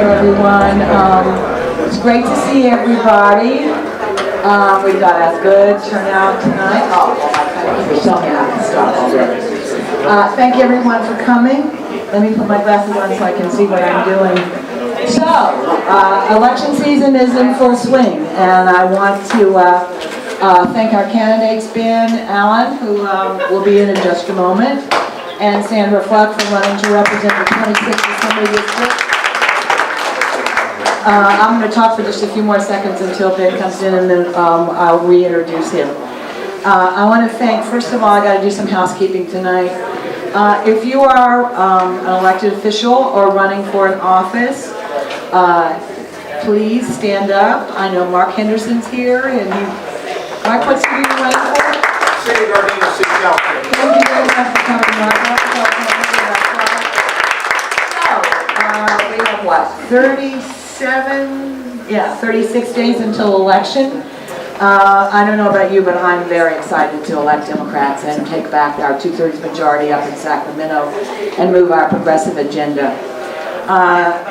Hello, everyone. It's great to see everybody. We've got a good turnout tonight. Thank you, everyone, for coming. Let me put my glasses on so I can see what I'm doing. So, election season is in full swing, and I want to thank our candidates, Ben Allen, who will be in just a moment, and Sandra Fluke for running to represent the 26th Assembly District. I'm going to talk for just a few more seconds until Ben comes in, and then I'll reintroduce him. I want to thank, first of all, I got to do some housekeeping tonight. If you are an elected official or running for an office, please stand up. I know Mark Henderson's here, and Mark, what city are you running for? City Gardena City Council. Thank you very much for coming, Mark. So, we have what, 36 days until election. I don't know about you, but I'm very excited to elect Democrats and take back our 2/3 majority up in Sacramento and move our progressive agenda.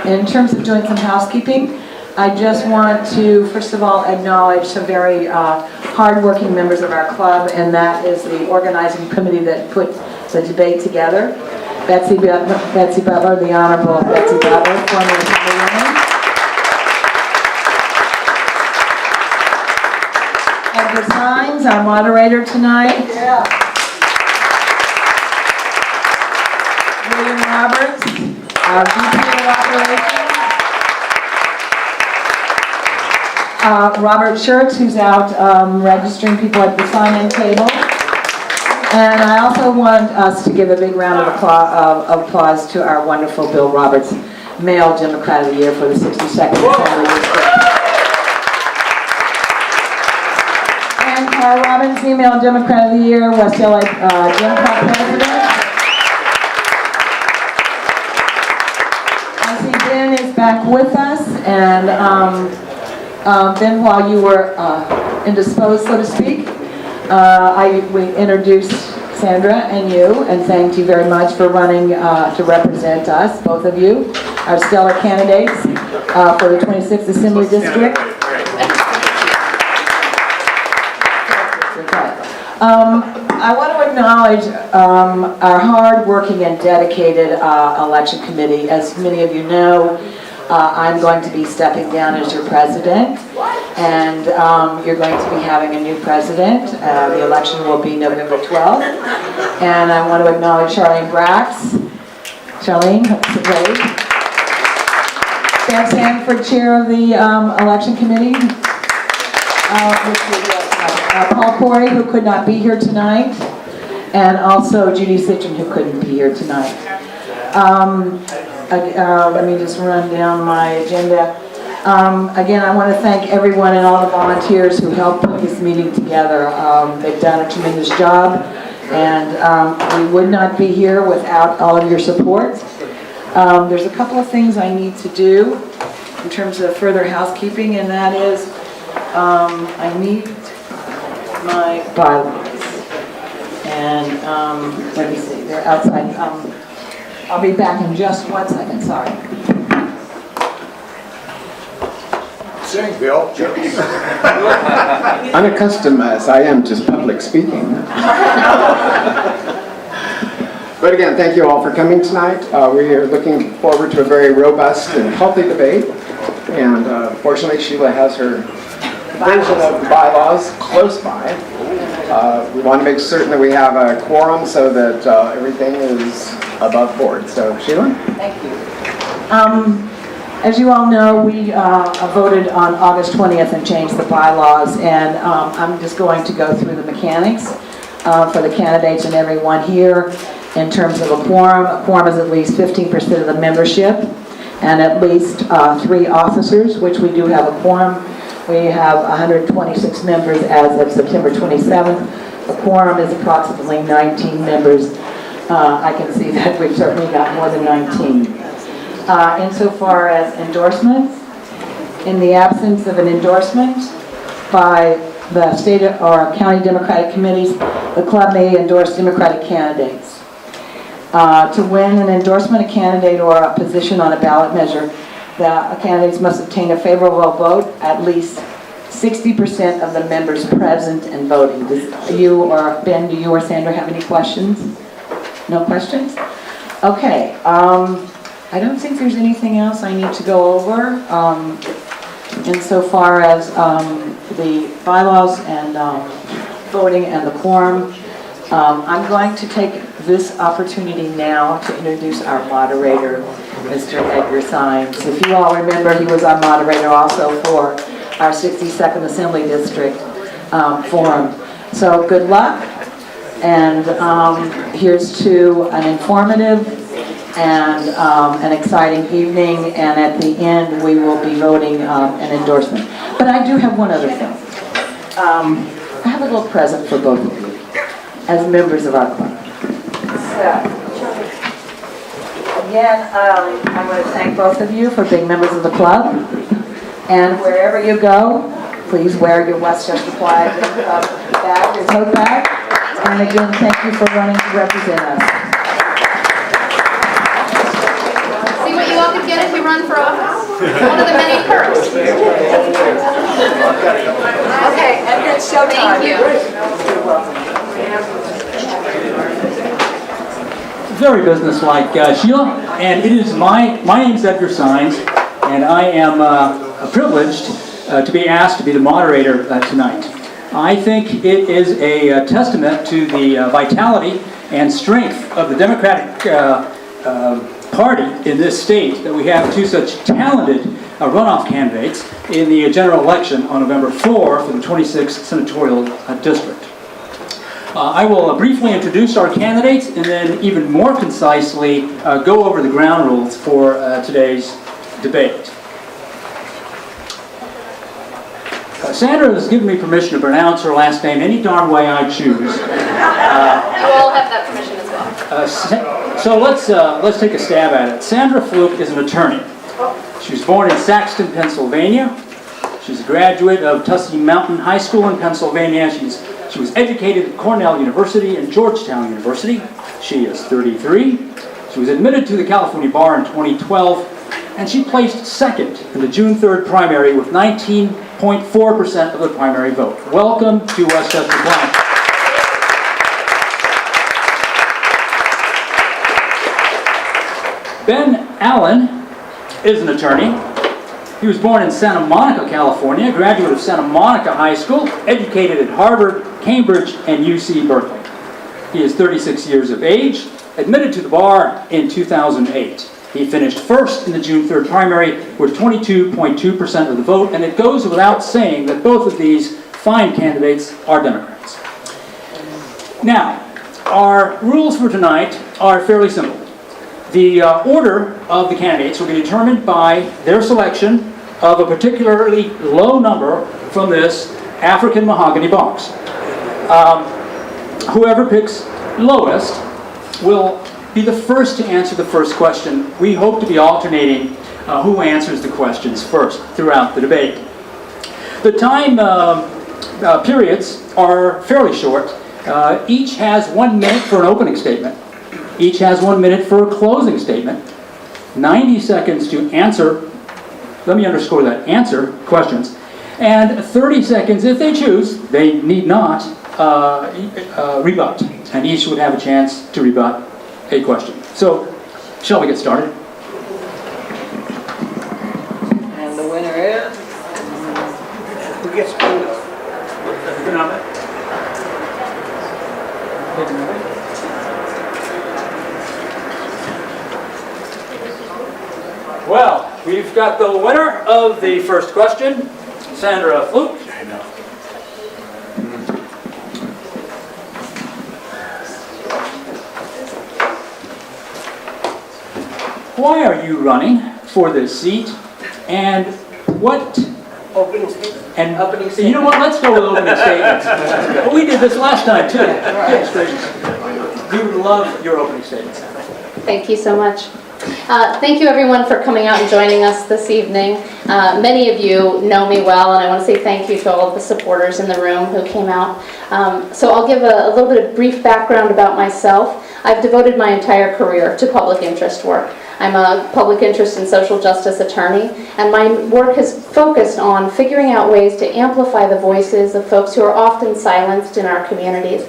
In terms of doing some housekeeping, I just want to, first of all, acknowledge some very hard-working members of our club, and that is the organizing committee that put the debate together. Betsy Butler, the Honorable Betsy Butler, former Assemblywoman. Edgar Hines, our moderator tonight. Yeah. William Roberts, our VP of Operations. Robert Schertz, who's out registering people at the sign-in table. And I also want us to give a big round of applause to our wonderful Bill Roberts, Male Democrat of the Year for the 62nd Assembly District. And Carl Robbins, Female Democrat of the Year, West LA Democrat President. I see Ben is back with us, and Ben, while you were indisposed, so to speak, we introduced Sandra and you, and thanked you very much for running to represent us, both of you, our stellar candidates for the 26th Assembly District. I want to acknowledge our hard-working and dedicated election committee. As many of you know, I'm going to be stepping down as your president, and you're going to be having a new president. The election will be November 12th, and I want to acknowledge Charlene Brax. Charlene, great. Sam Sanford, chair of the election committee. Paul Corey, who could not be here tonight, and also Judy Citron, who couldn't be here tonight. Let me just run down my agenda. Again, I want to thank everyone and all the volunteers who helped put this meeting together. They've done a tremendous job, and we would not be here without all of your support. There's a couple of things I need to do in terms of further housekeeping, and that is I need my bylaws. And let me see, they're outside. I'll be back in just 1 second, sorry. Sing, Bill. Unaccustomed as I am to public speaking. But again, thank you all for coming tonight. We are looking forward to a very robust and healthy debate. And fortunately, Sheila has her version of the bylaws close by. We want to make certain that we have a quorum so that everything is above board. So, Sheila? Thank you. As you all know, we voted on August 20th and changed the bylaws, and I'm just going to go through the mechanics for the candidates and everyone here in terms of a quorum. A quorum is at least 15% of the membership and at least 3 officers, which we do have a quorum. We have 126 members as of September 27th. The quorum is approximately 19 members. I can see that we've certainly got more than 19. Insofar as endorsements, in the absence of an endorsement by the state or county Democratic committees, the club may endorse Democratic candidates. To win an endorsement, a candidate or a position on a ballot measure The candidates must obtain a favorable vote, at least 60% of the members present and voting. Do you or Ben, do you or Sandra have any questions? No questions? Okay. I don't think there's anything else I need to go over. Insofar as the bylaws and voting and the quorum, I'm going to take this opportunity now to introduce our moderator, Mr. Edgar Symes. If you all remember, he was our moderator also for our 62nd Assembly District forum. So good luck, and here's to an informative and an exciting evening, and at the end we will be voting an endorsement. But I do have one other thing. I have a little present for both of you as members of our club. So, again, I want to thank both of you for being members of the club, and wherever you go, please wear your Westchester-Playa Democratic Club bag, your tote bag, and again, thank you for running to represent us. See what you all could get if you run for office? One of the many perks. Okay, Edgar, it's showtime. Thank you. Very businesslike, Sheila, and it is my name's Edgar Symes, and I am privileged to be asked to be the moderator tonight. I think it is a testament to the vitality and strength of the Democratic Party in this state that we have two such talented runoff candidates in the general election on November 4 for the 26th Senatorial District. I will briefly introduce our candidates and then even more concisely go over the ground rules for today's debate. Sandra has given me permission to pronounce her last name any darn way I choose. You all have that permission as well. So let's take a stab at it. Sandra Fluke is an attorney. She was born in Saxton, Pennsylvania. She's a graduate of Tussey Mountain High School in Pennsylvania. She was educated at Cornell University and Georgetown University. She is 33. She was admitted to the California Bar in 2012, and she placed second in the June 3rd primary with 19.4% of the primary vote. Welcome to Westchester-Playa. Ben Allen is an attorney. He was born in Santa Monica, California, graduate of Santa Monica High School, educated at Harvard, Cambridge, and UC Berkeley. He is 36 years of age, admitted to the bar in 2008. He finished first in the June 3rd primary with 22.2% of the vote, and it goes without saying that both of these fine candidates are Democrats. Now, our rules for tonight are fairly simple. The order of the candidates will be determined by their selection of a particularly low number from this African mahogany box. Whoever picks lowest will be the first to answer the first question. We hope to be alternating who answers the questions first throughout the debate. The time periods are fairly short. Each has 1 minute for an opening statement. Each has 1 minute for a closing statement. 90 seconds to answer, let me underscore that, answer questions. And 30 seconds, if they choose, they need not rebut. And each would have a chance to rebut a question. So, shall we get started? And the winner is? Who gets food? Well, we've got the winner of the first question, Sandra Fluke. Why are you running for this seat? And what? Opening statement. And Opening you know what? Let's go with opening statements. Well, we did this last time too. Goodness gracious. We would love your opening statements. Thank you so much. Thank you everyone for coming out and joining us this evening. Many of you know me well, and I want to say thank you to all of the supporters in the room who came out. So I'll give a little bit of brief background about myself. I've devoted my entire career to public interest work. I'm a public interest and social justice attorney, and my work has focused on figuring out ways to amplify the voices of folks who are often silenced in our communities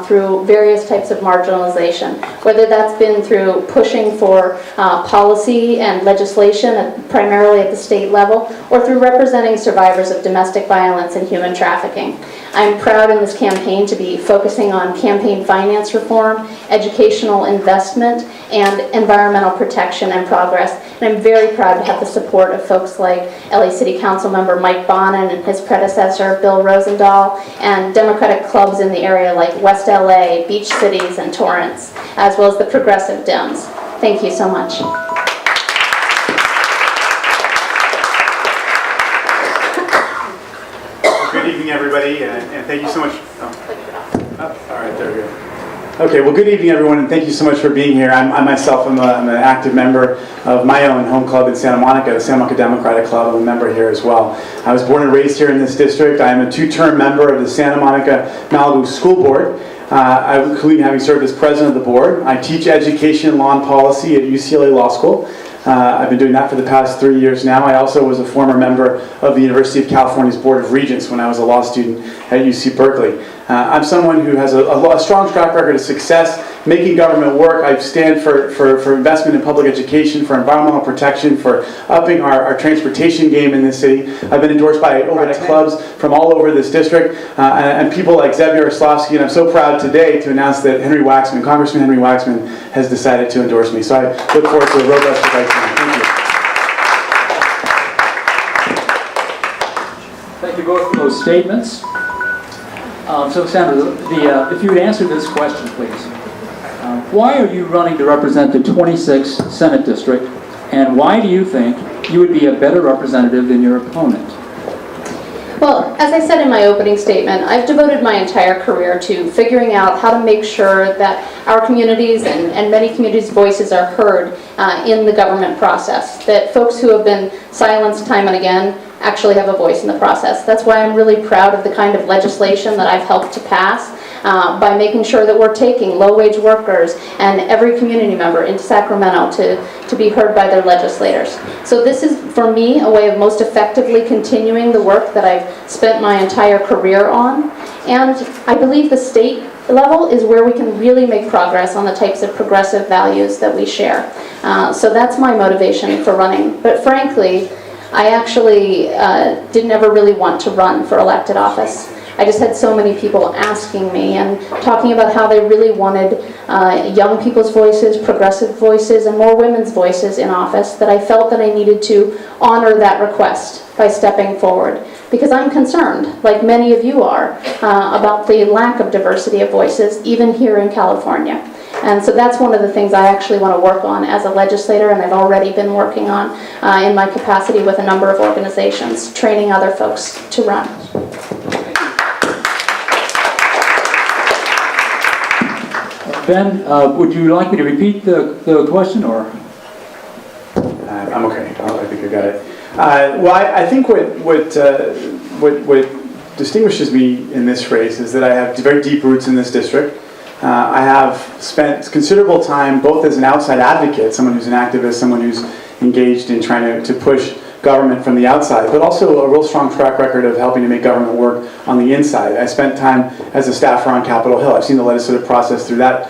through various types of marginalization, whether that's been through pushing for policy and legislation, primarily at the state level, or through representing survivors of domestic violence and human trafficking. I'm proud in this campaign to be focusing on campaign finance reform, educational investment, and environmental protection and progress. And I'm very proud to have the support of folks like LA City Council member Mike Bonin and his predecessor Bill Rosendahl, and Democratic clubs in the area like West LA, Beach Cities, and Torrance, as well as the progressive Dems. Thank you so much. Good evening, everybody, and thank you so much. All right, there we go. Okay, well, good evening, everyone, and thank you so much for being here. I myself am an active member of my own home club in Santa Monica, the Santa Monica Democratic Club. I'm a member here as well. I was born and raised here in this district. I am a two-term member of the Santa Monica Malibu School Board, including having served as president of the board. I teach education, law, and policy at UCLA Law School. I've been doing that for the past 3 years now. I also was a former member of the University of California's Board of Regents when I was a law student at UC Berkeley. I'm someone who has a strong track record of success making government work. I stand for investment in public education, for environmental protection, for upping our transportation game in this city. I've been endorsed by over 10 clubs from all over this district, and people like Zeb Yaroslavsky, and I'm so proud today to announce that Congressman Henry Waxman, has decided to endorse me. So I look forward to a robust debate tonight. Thank you. Thank you both for those statements. So Sandra, if you would answer this question, please. Why are you running to represent the 26th Senate District, and why do you think you would be a better representative than your opponent? Well, as I said in my opening statement, I've devoted my entire career to figuring out how to make sure that our communities and many communities' voices are heard in the government process, that folks who have been silenced time and again actually have a voice in the process. That's why I'm really proud of the kind of legislation that I've helped to pass by making sure that we're taking low-wage workers and every community member into Sacramento to be heard by their legislators. So this is, for me, a way of most effectively continuing the work that I've spent my entire career on. And I believe the state level is where we can really make progress on the types of progressive values that we share. So that's my motivation for running. But frankly, I actually didn't ever really want to run for elected office. I just had so many people asking me and talking about how they really wanted young people's voices, progressive voices, and more women's voices in office that I felt that I needed to honor that request by stepping forward. Because I'm concerned, like many of you are, about the lack of diversity of voices, even here in California. And so that's one of the things I actually want to work on as a legislator, and I've already been working on in my capacity with a number of organizations, training other folks to run. Ben, would you like me to repeat the question, or? I'm okay. I think I got it. Well, I think what distinguishes me in this race is that I have very deep roots in this district. I have spent considerable time both as an outside advocate, someone who's an activist, someone who's engaged in trying to push government from the outside, but also a real strong track record of helping to make government work on the inside. I spent time as a staffer on Capitol Hill. I've seen the legislative process through that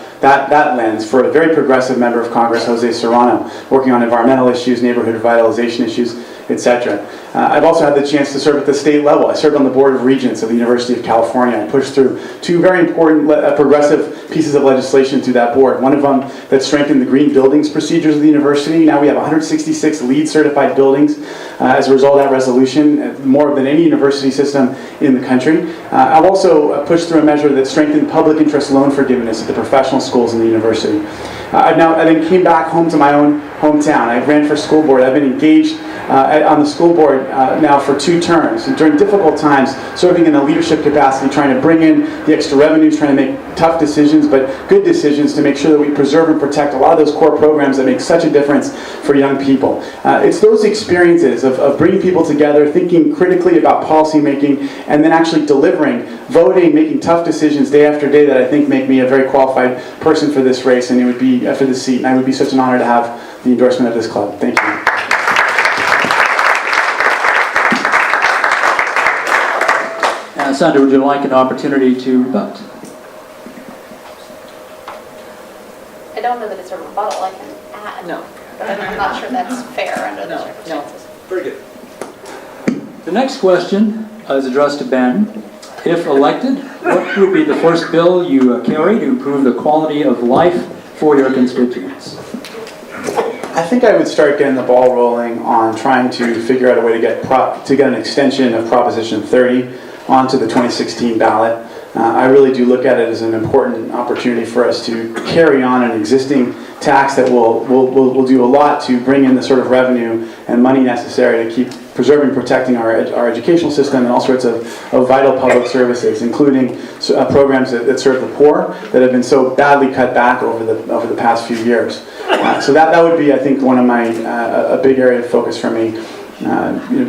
lens for a very progressive member of Congress, Jose Serrano, working on environmental issues, neighborhood revitalization issues, etc. I've also had the chance to serve at the state level. I served on the Board of Regents of the University of California. I pushed through two very important progressive pieces of legislation through that board. One of them that strengthened the green buildings procedures of the university. Now we have 166 LEED certified buildings as a result of that resolution, more than any university system in the country. I've also pushed through a measure that strengthened public interest loan forgiveness at the professional schools in the university. I then came back home to my own hometown. I ran for school board. I've been engaged on the school board now for 2 terms. And during difficult times, serving in a leadership capacity, trying to bring in the extra revenues, trying to make tough decisions, but good decisions to make sure that we preserve and protect a lot of those core programs that make such a difference for young people. It's those experiences of bringing people together, thinking critically about policy making, and then actually delivering, voting, making tough decisions day after day that I think make me a very qualified person for this race, and it would be for this seat. And it would be such an honor to have the endorsement of this club. Thank you. Sandra, would you like an opportunity to rebut? I don't know that it's a rebuttal, I can add. No. I'm not sure that's fair under the circumstances. Very good. The next question is addressed to Ben. If elected, what would be the first bill you carry to improve the quality of life for your constituents? I think I would start getting the ball rolling on trying to figure out a way to get an extension of Proposition 30 onto the 2016 ballot. I really do look at it as an important opportunity for us to carry on an existing tax that will do a lot to bring in the sort of revenue and money necessary to keep preserving and protecting our educational system and all sorts of vital public services, including programs that serve the poor that have been so badly cut back over the past few years. So that would be, I think, one of my a big area of focus for me.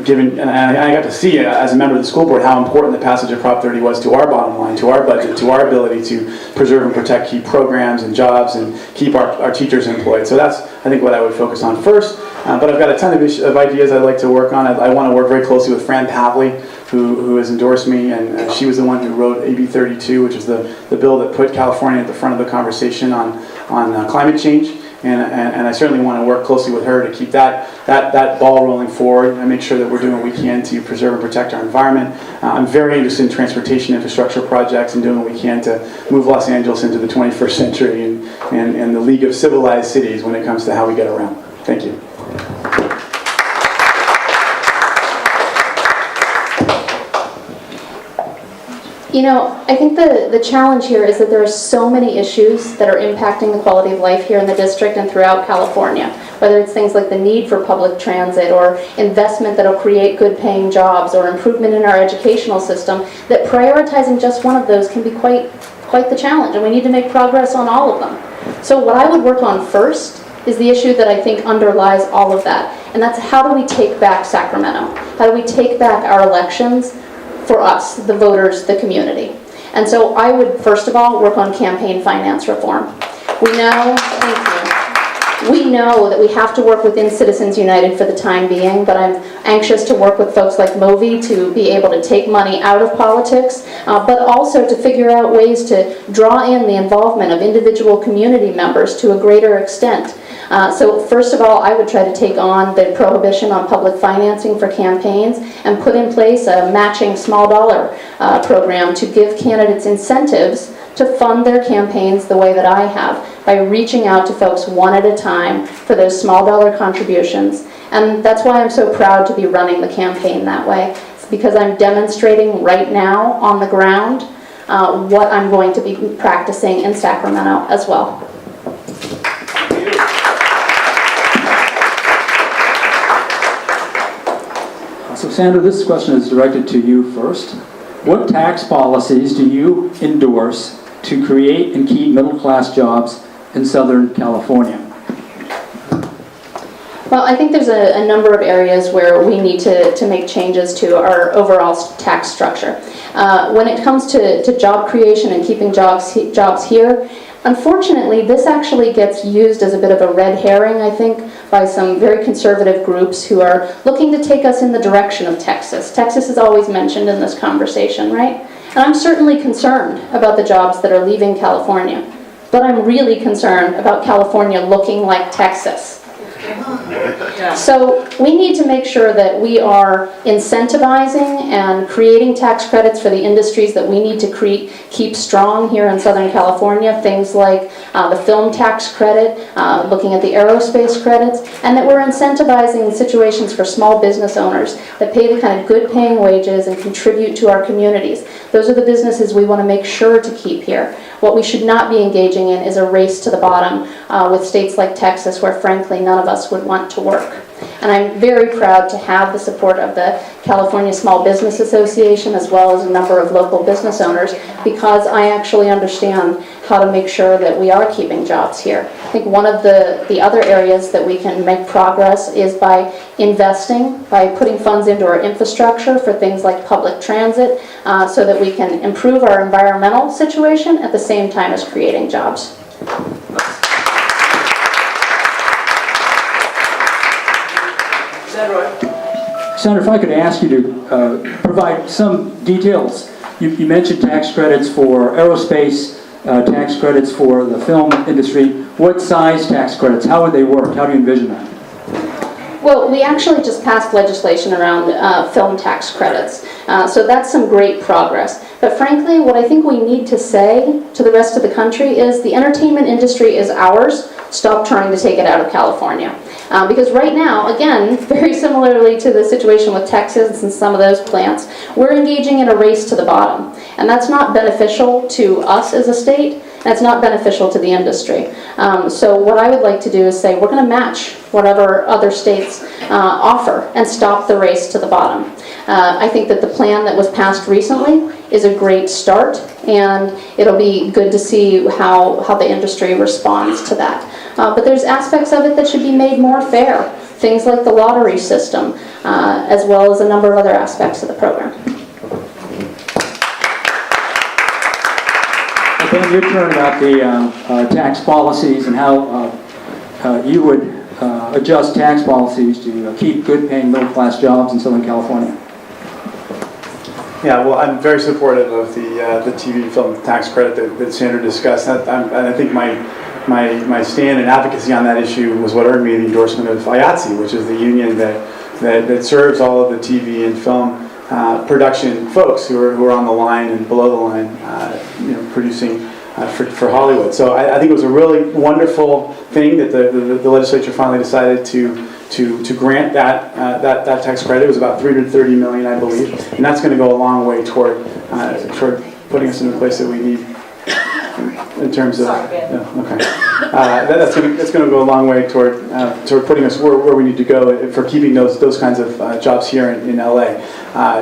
Given, and I got to see as a member of the school board how important the passage of Prop 30 was to our bottom line, to our budget, to our ability to preserve and protect key programs and jobs and keep our teachers employed. So that's, I think, what I would focus on first. But I've got a ton of ideas I'd like to work on. I want to work very closely with Fran Pavley, who has endorsed me, and she was the one who wrote AB 32, which is the bill that put California at the front of the conversation on climate change. And I certainly want to work closely with her to keep that ball rolling forward and make sure that we're doing what we can to preserve and protect our environment. I'm very interested in transportation infrastructure projects and doing what we can to move Los Angeles into the 21st century and the League of Civilized Cities when it comes to how we get around. Thank you. You know, I think the challenge here is that there are so many issues that are impacting the quality of life here in the district and throughout California, whether it's things like the need for public transit or investment that will create good paying jobs or improvement in our educational system, that prioritizing just one of those can be quite the challenge, and we need to make progress on all of them. So what I would work on first is the issue that I think underlies all of that, and that's how do we take back Sacramento? How do we take back our elections for us, the voters, the community? And so I would, first of all, work on campaign finance reform. We know, thank you, we know that we have to work within Citizens United for the time being, but I'm anxious to work with folks like Movi to be able to take money out of politics, but also to figure out ways to draw in the involvement of individual community members to a greater extent. So first of all, I would try to take on the prohibition on public financing for campaigns and put in place a matching small dollar program to give candidates incentives to fund their campaigns the way that I have, by reaching out to folks one at a time for those small dollar contributions. And that's why I'm so proud to be running the campaign that way. It's because I'm demonstrating right now on the ground what I'm going to be practicing in Sacramento as well. So Sandra, this question is directed to you first. What tax policies do you endorse to create and keep middle-class jobs in Southern California? Well, I think there's a number of areas where we need to make changes to our overall tax structure. When it comes to job creation and keeping jobs here, unfortunately, this actually gets used as a bit of a red herring, I think, by some very conservative groups who are looking to take us in the direction of Texas. Texas is always mentioned in this conversation, right? And I'm certainly concerned about the jobs that are leaving California, but I'm really concerned about California looking like Texas. So we need to make sure that we are incentivizing and creating tax credits for the industries that we need to keep strong here in Southern California, things like the film tax credit, looking at the aerospace credits, and that we're incentivizing situations for small business owners that pay the kind of good paying wages and contribute to our communities. Those are the businesses we want to make sure to keep here. What we should not be engaging in is a race to the bottom with states like Texas, where frankly none of us would want to work. And I'm very proud to have the support of the California Small Business Association as well as a number of local business owners, because I actually understand how to make sure that we are keeping jobs here. I think one of the other areas that we can make progress is by investing, by putting funds into our infrastructure for things like public transit, so that we can improve our environmental situation at the same time as creating jobs. Sandra, if I could ask you to provide some details. You mentioned tax credits for aerospace, tax credits for the film industry. What size tax credits? How would they work? How do you envision that? Well, we actually just passed legislation around film tax credits, so that's some great progress. But frankly, what I think we need to say to the rest of the country is the entertainment industry is ours. Stop trying to take it out of California. Because right now, again, very similarly to the situation with Texas and some of those plants, we're engaging in a race to the bottom. And that's not beneficial to us as a state, and it's not beneficial to the industry. So what I would like to do is say we're going to match whatever other states offer and stop the race to the bottom. I think that the plan that was passed recently is a great start, and it'll be good to see how the industry responds to that. But there's aspects of it that should be made more fair, things like the lottery system, as well as a number of other aspects of the program. Ben, your turn about the tax policies and how you would adjust tax policies to keep good-paying middle-class jobs in Southern California. Yeah, well, I'm very supportive of the TV film tax credit that Sandra discussed. And I think my stand and advocacy on that issue was what earned me the endorsement of IATSE, which is the union that serves all of the TV and film production folks who are on the line and below the line, producing for Hollywood. So I think it was a really wonderful thing that the legislature finally decided to grant that tax credit. It was about $330 million, I believe, and that's going to go a long way toward putting us in the place that we need in terms of. That's going to go a long way toward putting us where we need to go for keeping those kinds of jobs here in LA.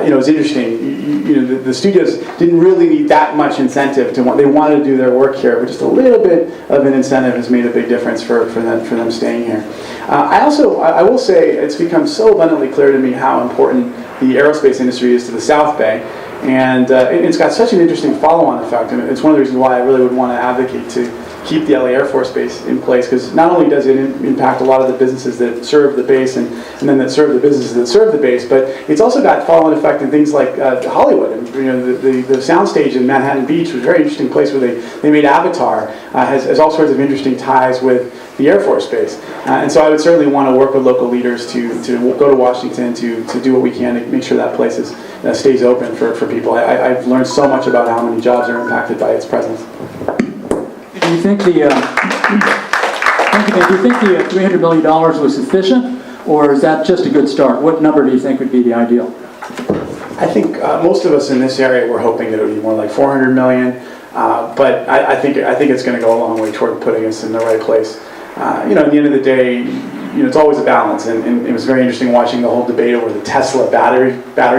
It's interesting. The studios didn't really need that much incentive they wanted to do their work here, but just a little bit of an incentive has made a big difference for them staying here. I will say it's become so abundantly clear to me how important the aerospace industry is to the South Bay. And it's got such an interesting follow-on effect. And it's one of the reasons why I really would want to advocate to keep the LA Air Force Base in place, because not only does it impact a lot of the businesses that serve the base and then that serve the businesses that serve the base, but it's also got follow-on effect in things like Hollywood. And the soundstage in Manhattan Beach was a very interesting place where they made Avatar, has all sorts of interesting ties with the Air Force Base. And so I would certainly want to work with local leaders to go to Washington to do what we can to make sure that place stays open for people. I've learned so much about how many jobs are impacted by its presence. Do you think the $300 million was sufficient, or is that just a good start? What number do you think would be the ideal? I think most of us in this area were hoping that it would be more like $400 million, but I think it's going to go a long way toward putting us in the right place. At the end of the day, it's always a balance, and it was very interesting watching the whole debate over the Tesla battery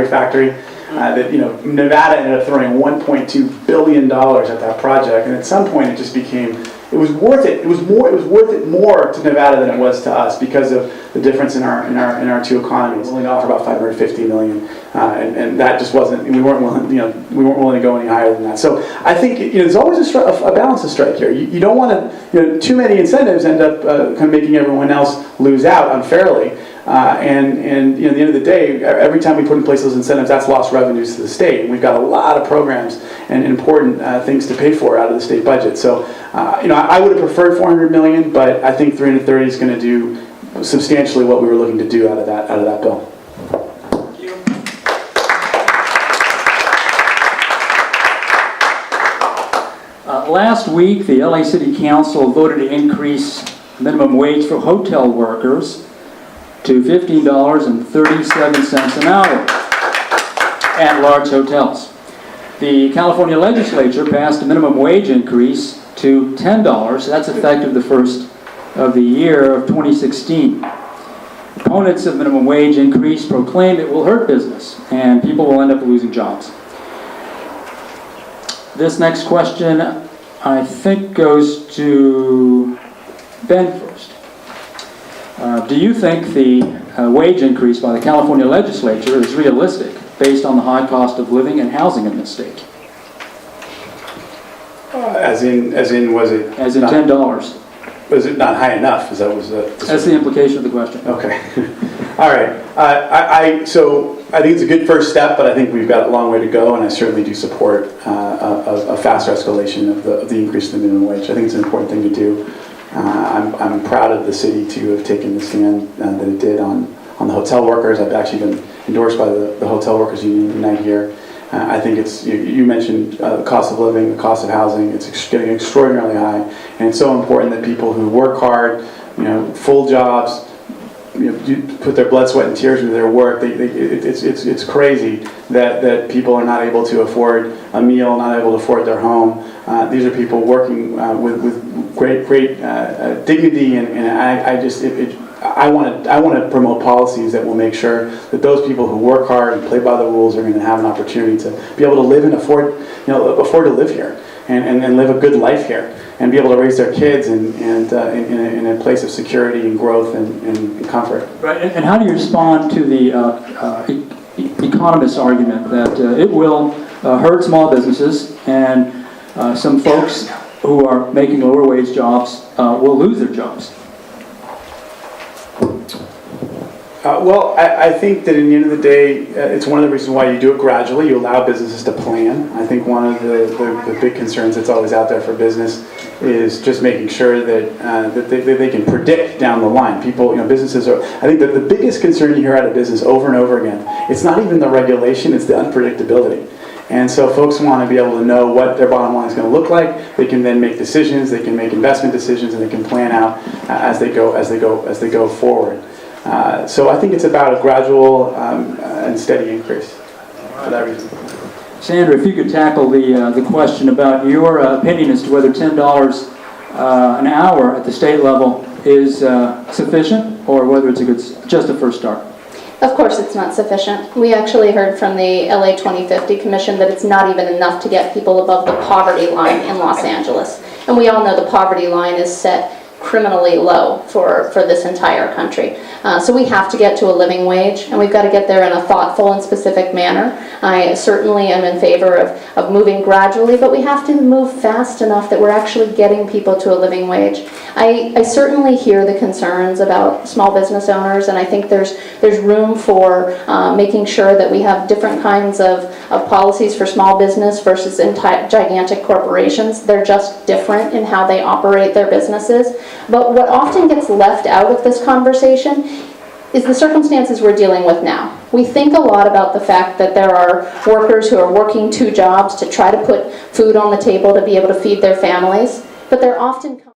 factory. Nevada ended up throwing $1.2 billion at that project, and at some point it just became, it was worth it. It was worth it more to Nevada than it was to us because of the difference in our two economies. We only offer about $550 million, and that just wasn't. We weren't willing to go any higher than that. So I think there's always a balance to strike here. You don't want to. Too many incentives end up kind of making everyone else lose out unfairly. And at the end of the day, every time we put in place those incentives, that's lost revenues to the state. And we've got a lot of programs and important things to pay for out of the state budget. So, I would have preferred $400 million, but I think 330 is going to do substantially what we were looking to do out of that bill. Last week, the LA City Council voted to increase minimum wage for hotel workers to $15.37 an hour at large hotels. The California legislature passed a minimum wage increase to $10. That's effective the first of the year of 2016. Opponents of minimum wage increase proclaim it will hurt business and people will end up losing jobs. This next question, I think, goes to Ben first. Do you think the wage increase by the California legislature is realistic based on the high cost of living and housing in this state? As in, was it? As in not, $10. Was it not high enough? Is that was the? That's the implication of the question. Okay. All right. So I think it's a good first step, but I think we've got a long way to go, and I certainly do support a faster escalation of the increase in the minimum wage. I think it's an important thing to do. I'm proud of the city to have taken the stand that it did on the hotel workers. I've actually been endorsed by the Hotel Workers Union tonight here. I think it's, you mentioned the cost of living, the cost of housing, it's getting extraordinarily high, and it's so important that people who work hard, full jobs, put their blood, sweat, and tears into their work. It's crazy that people are not able to afford a meal, not able to afford their home. These are people working with great dignity, and I want to promote policies that will make sure that those people who work hard and play by the rules are going to have an opportunity to be able to live and afford to live here and live a good life here and be able to raise their kids in a place of security and growth and comfort. Right. And how do you respond to the economist's argument that it will hurt small businesses and some folks who are making lower wage jobs will lose their jobs? Well, I think that in the end of the day, it's one of the reasons why you do it gradually. You allow businesses to plan. I think one of the big concerns that's always out there for business is just making sure that they can predict down the line. People, businesses are. I think that the biggest concern you hear out of business over and over again, it's not even the regulation; it's the unpredictability. And so folks want to be able to know what their bottom line is going to look like. They can then make decisions. They can make investment decisions, and they can plan out as they go forward. So I think it's about a gradual and steady increase for that reason. Sandra, if you could tackle the question about your opinion as to whether $10 an hour at the state level is sufficient, or whether it's just a first start. Of course it's not sufficient. We actually heard from the LA 2050 Commission that it's not even enough to get people above the poverty line in Los Angeles. And we all know the poverty line is set criminally low for this entire country. So we have to get to a living wage, and we've got to get there in a thoughtful and specific manner. I certainly am in favor of moving gradually, but we have to move fast enough that we're actually getting people to a living wage. I certainly hear the concerns about small business owners, and I think there's room for making sure that we have different kinds of policies for small business versus gigantic corporations. They're just different in how they operate their businesses. But what often gets left out of this conversation is the circumstances we're dealing with now. We think a lot about the fact that there are workers who are working 2 jobs to try to put food on the table to be able to feed their families, but they're often